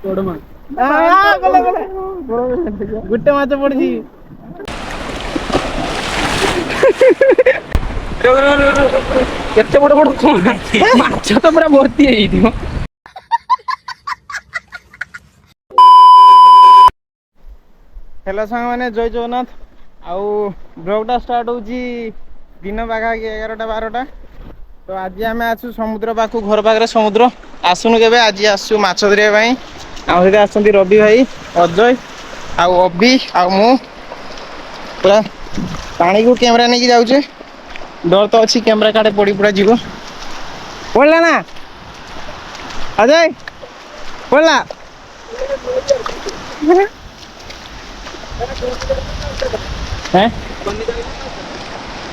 गुट्टे माछ पड़ी केते बड़ बड़ माछ तो पूरा भर्ती है। हेलो सांग मैंने जय जगन्नाथ आउ ब्लॉगटा स्टार्ट होची दिन पाखा 11टा 12टा। तो आज आम आसु समुद्र पाखु घर पाखे समुद्र आसुनु के आज आसु माछ धरिया आम सहित आसती रवि भाई अजय आउ अभी आउ मु पूरा पानी को कैमरा नहीं जाऊे डर तो अच्छी कैमरा काटे पड़ी पूरा जीव पड़ला ना अजय पड़ला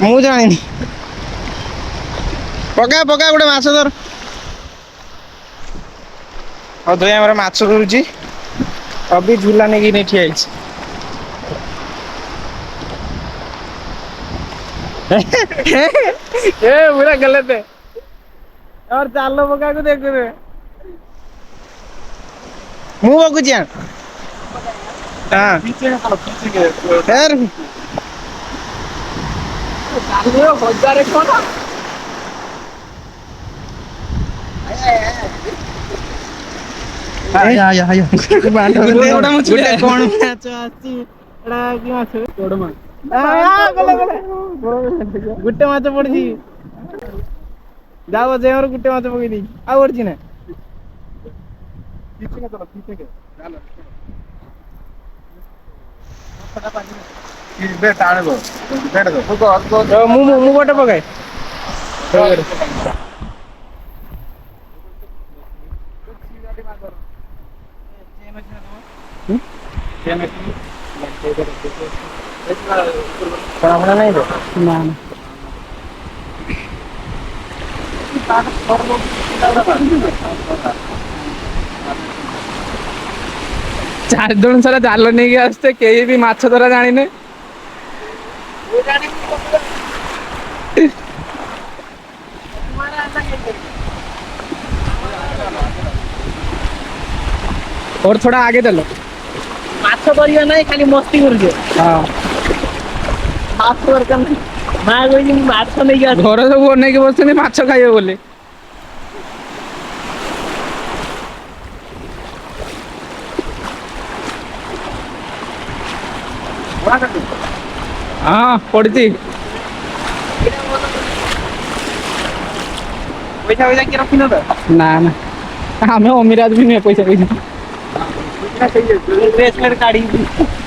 मु जानी पका पका गोटे माछ धर अजय हमारे माछ धरुची अभी झूला नहीं नहीं ठिया पूरा गलत है और चालो पका को देख रे मु बकुची हाँ यार हजार कौन गुट्टे माछ पड़ी जाओ जे गुट्टे माछ पकई दी आउ पड़ी ना मु गोटे पकाए नहीं तो ना चार जन सारा जाल नहीं आसते कहीं भी माछ धरा जानी और थोड़ा आगे चलो माछ धरिया नहीं खाली मस्ती कर हाँ माछ दरकार नहीं माँ कही माछ नहीं घर सब अनेक बस माछ खाइबे बोले हाँ पड़ी पैसा पैसा किए रखी ना ना आम अमीराज भी नुहे पैसा ब्रेसलेट काढ़ी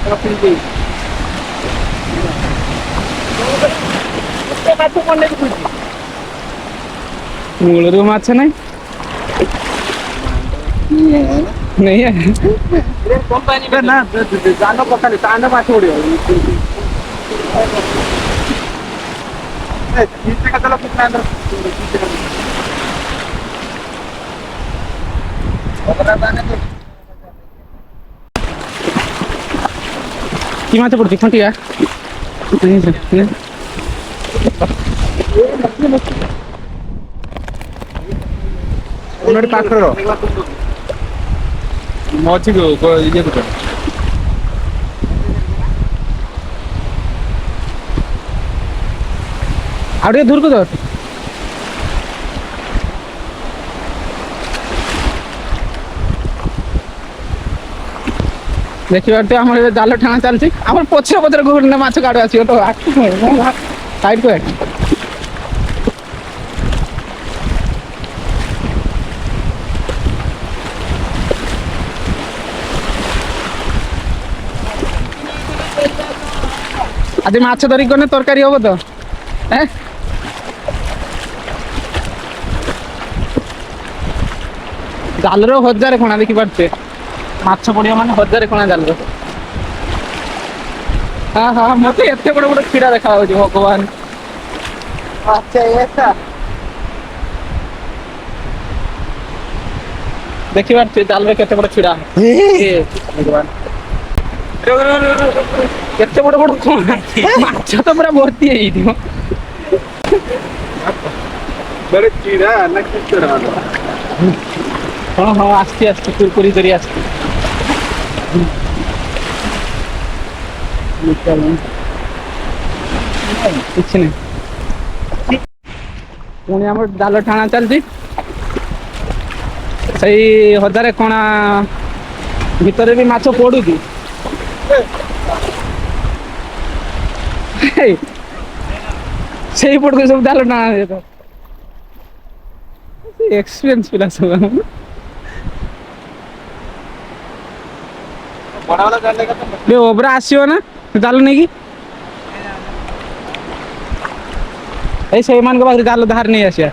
रखी मूल माछ नहीं नहीं है कंपनी ना जान पकानी तांड माछ उड़े कि माछ पड़ती खंटिया पाखर मझी ये आड़े दूर को दर देखिए आम जाल ठाणा चलती आम पछे पचर गोटे माछ काड़ आस तो साइड को आज माछ धरिक गने तरकारी हम तो जाल 1000 खणा देखी पारे माछ पड़िया माने 1000 खणा जाल हाँ हाँ मत एत बड़ बड़ छीड़ा देखा भगवान देखी पारे जाल के बड़ छीड़ा भगवान केते बड़ बड़ माछ तो पूरा भर्ती है बड़े चीड़ा ना किचड़ा ହଁ ହଁ ଆସିଛି କୁରକୁରି କରି ଆସିଛି। କିଛି ନାହିଁ। ପୁଣି ଆମର ଜାଲ ଟାଣା ଚାଲିଛି। ସେଇ ହଜାରେ କଣା ଭିତରେ ବି ମାଛ ପଡୁଛି। ସେଇପଟକୁ ସବୁ ଜାଲ ଟାଣା ତ ଏକ୍ସପିରିଏନ୍ସ ପିଲା ସବୁ ଆମର। ଓବରା ଆସିବ ନା ଜାଲ ନେଇକି। ଏଇ ସେଇମାନଙ୍କ ପାଖରେ ଜାଲ ଧାର ନେଇ ଆସିବା।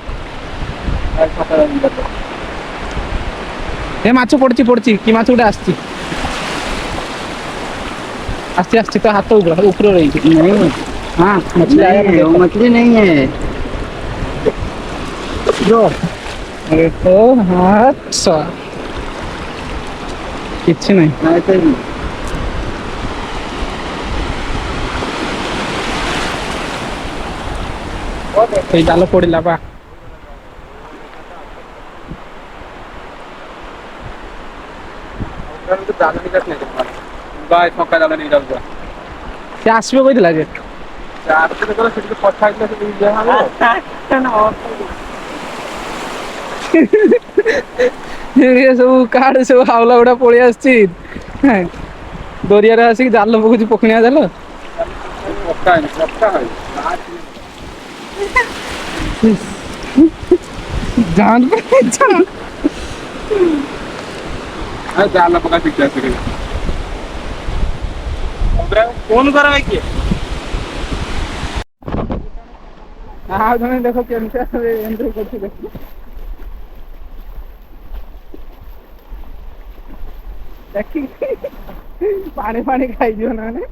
ଏ ମାଛ ପଡିଛି କି ମାଛ ଗୋଟେ ଆସିଛି। ଆସିଛି ତ ହାତ ଉପର ରହିଛି। हाँ मछली आया नहीं, वो मछली नहीं है ब्रो। अरे तो हाँ କିଛି ନାହିଁ। ସେଇ ଜାଲ ପଡିଲା ବା। ସେ ଆସିବ କହିଥିଲା ଯେ ସବୁ କାଡେ ସବୁ ହାଉଲା ଗୁଡା ପଳେଇ ଆସିଛି। ଦରିଆରେ ଆସିକି ଜାଲ ପକଉଛି ପକଣିଆ ଜାଲ। ଜାଲ ପକା ଶିଖି ଫୋନ କର କିଏ? ଆଉ ଜଣେ ଦେଖ କେମିତିଆ ଏଞ୍ଜୟ କରୁଛି ଦେଖ। ଦେଖିକି ପାଣି ଫାଣି ଖାଇଯିବ ନହେଲେ।